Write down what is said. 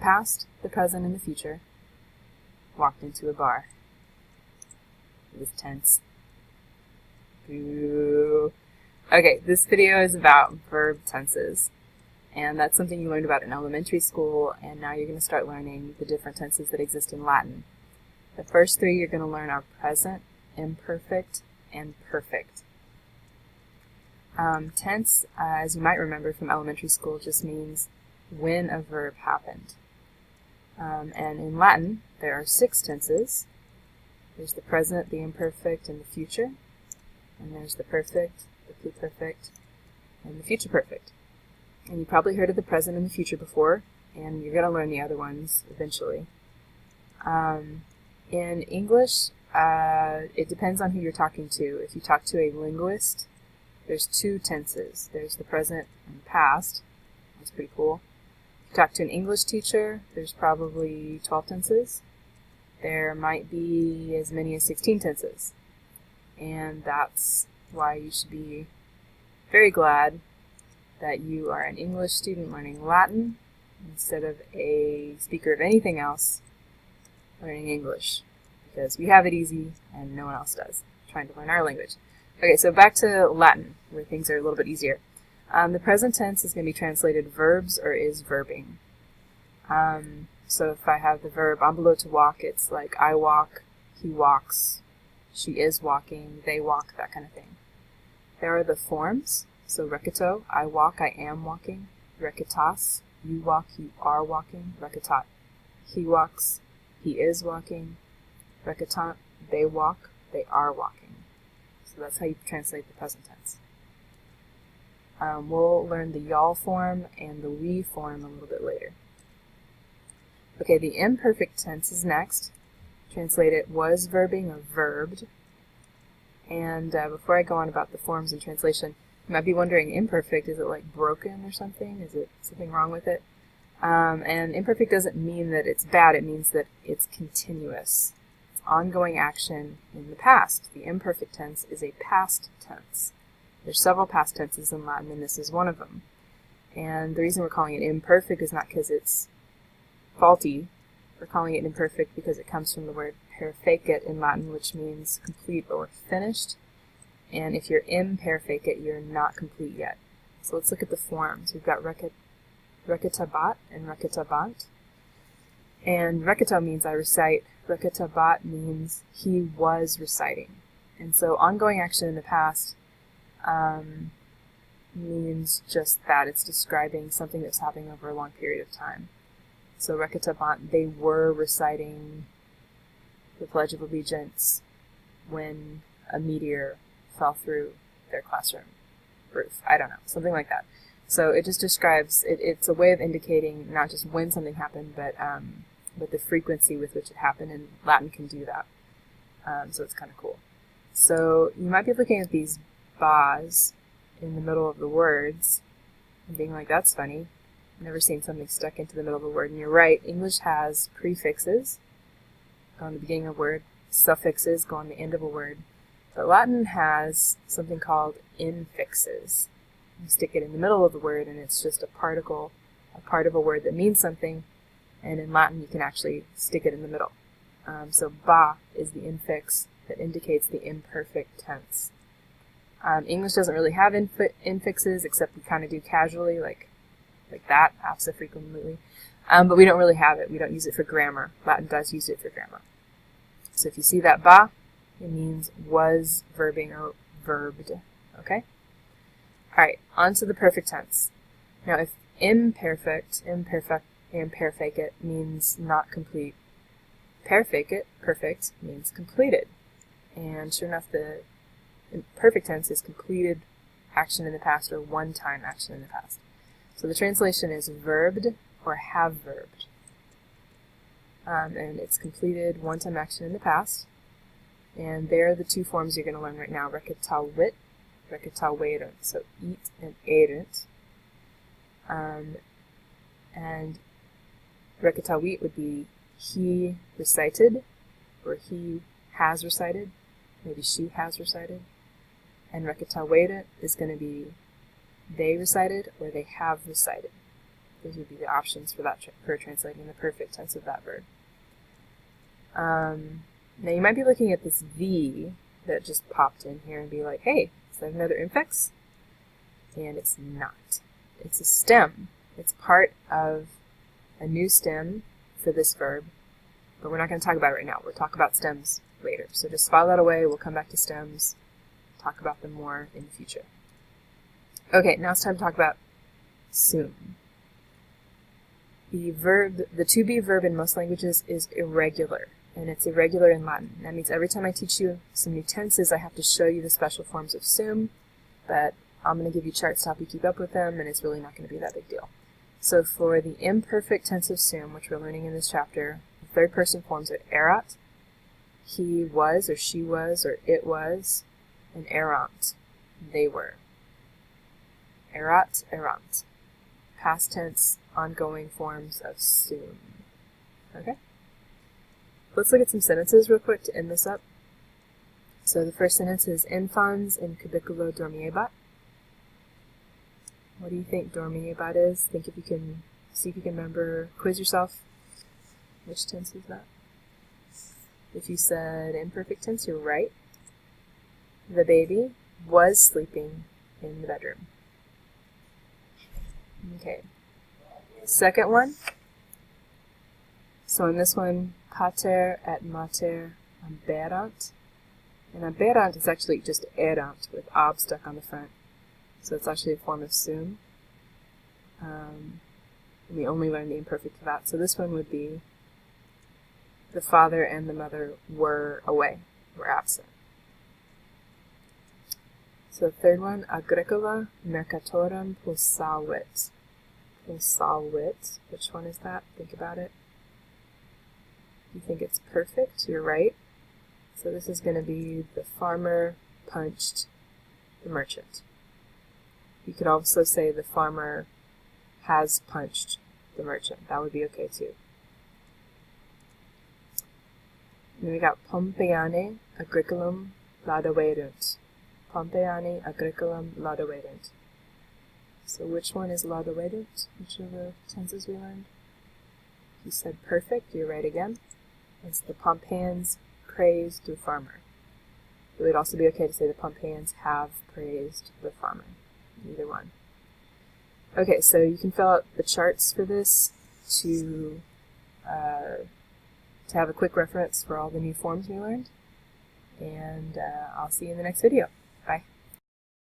past, the present, and the future, walked into a bar. It was tense. Boo. Okay, this video is about verb tenses, and that's something you learned about in elementary school, and now you're going to start learning the different tenses that exist in Latin. The first three you're going to learn are present, imperfect, and perfect. Tense, as you might remember from elementary school, just means when a verb happened. And in Latin, there are 6 tenses. There's the present, the imperfect, and the future. And there's the perfect, the pluperfect, and the future perfect. And you probably heard of the present and the future before, and you're going to learn the other ones eventually. In English, it depends on who you're talking to. If you talk to a linguist, there's 2 tenses. There's the present and past. That's pretty cool. If you talk to an English teacher, there's probably 12 tenses. There might be as many as 16 tenses. And that's why you should be very glad that you are an English student learning Latin instead of a speaker of anything else learning English, because we have it easy and no one else does, trying to learn our language. Okay, so back to Latin, where things are a little bit easier. The present tense is going to be translated verbs or is verbing. So if I have the verb ambulò to walk, it's like I walk, he walks, she is walking, they walk, that kind of thing. There are the forms, so recito, I walk, I am walking, recitas, you walk, you are walking, recitat, he walks, he is walking, recitant, they walk, they are walking. So that's how you translate the present tense. We'll learn the y'all form and the we form a little bit later. Okay, the imperfect tense is next. Translate it was verbing or verbed. And before I go on about the forms and translation, you might be wondering, imperfect, is it like broken or something? Is it something wrong with it? And imperfect doesn't mean that it's bad, it means that it's continuous. It's ongoing action in the past. The imperfect tense is a past tense. There's several past tenses in Latin, and this is one of them. And the reason we're calling it imperfect is not because it's faulty. We're calling it imperfect because it comes from the word perfecit in Latin, which means complete or finished. And if you're imperfecit, you're not complete yet. So let's look at the forms. We've got recitabat and recitabant. And recita means I recite. Recitabat means he was reciting. And so ongoing action in the past means just that. It's describing something that's happening over a long period of time. So recitabant, they were reciting the Pledge of Allegiance when a meteor fell through their classroom roof. I don't know, something like that. So it just describes, it's a way of indicating not just when something happened, but the frequency with which it happened, and Latin can do that. So it's kind of cool. So you might be looking at these bas in the middle of the words and being like, that's funny. I've never seen something stuck into the middle of a word. And you're right, English has prefixes, go on the beginning of a word, suffixes go on the end of a word. But Latin has something called infixes. You stick it in the middle of the word and it's just a particle, a part of a word that means something, and in Latin you can actually stick it in the middle. So ba is the infix that indicates the imperfect tense. English doesn't really have infixes, except we kind of do casually, like that, abso-frequently. But we don't really have it. We don't use it for grammar. Latin does use it for grammar. So if you see that ba, it means was verbing or verbed. Okay? Alright, on to the perfect tense. Now, if imperfect means not complete, perfect means completed. And sure enough, the perfect tense is completed action in the past or one-time action in the past. So the translation is verbed or have verbed. And it's completed one-time action in the past. And there are the 2 forms you're going to learn right now, recitavit, recitaverunt. So eat and erunt. And recitavit would be he recited, or he has recited, maybe she has recited. And recitaverunt is going to be they recited or they have recited. Those would be the options for that for translating the perfect tense of that verb. Now you might be looking at this V that just popped in here and be like, hey, is that another infix? And it's not. It's a stem. It's part of a new stem for this verb, but we're not going to talk about it right now. We'll talk about stems later. So just file that away. We'll come back to stems, talk about them more in the future. Okay, now it's time to talk about sum. The to be verb in most languages is irregular, and it's irregular in Latin. That means every time I teach you some new tenses, I have to show you the special forms of sum, but I'm going to give you charts to help you keep up with them, and it's really not going to be that big deal. So for the imperfect tense of sum, which we're learning in this chapter, the third person forms are erat, he was or she was or it was, and erant, they were. Erat, erant. Past tense, ongoing forms of sum. Okay? Let's look at some sentences real quick to end this up. So the first sentence is infans in cubiculo dormiebat. What do you think dormiebat is? Think if you can, see if you can remember, quiz yourself. Which tense is that? If you said imperfect tense, you're right. The baby was sleeping in the bedroom. Okay. Second one. So in this one, pater et mater aberant. And aberant is actually just erant with ob stuck on the front. So it's actually a form of sum. We only learned the imperfect for that. So this one would be the father and the mother were away, were absent. So the third one, agricola mercatorum possavit. Possavit. Which one is that? Think about it. You think it's perfect? You're right. So this is going to be the farmer punched the merchant. You could also say the farmer has punched the merchant. That would be okay too. And then we got Pompeiane agriculum laudaverunt. Pompeiane agriculum laudaverunt. So which one is laudaverunt? Which of the tenses we learned? You said perfect, you're right again. It's the Pompeians praised the farmer. It would also be okay to say the Pompeians have praised the farmer. Either one. Okay, so you can fill out the charts for this to have a quick reference for all the new forms we learned. And I'll see you in the next video. Bye.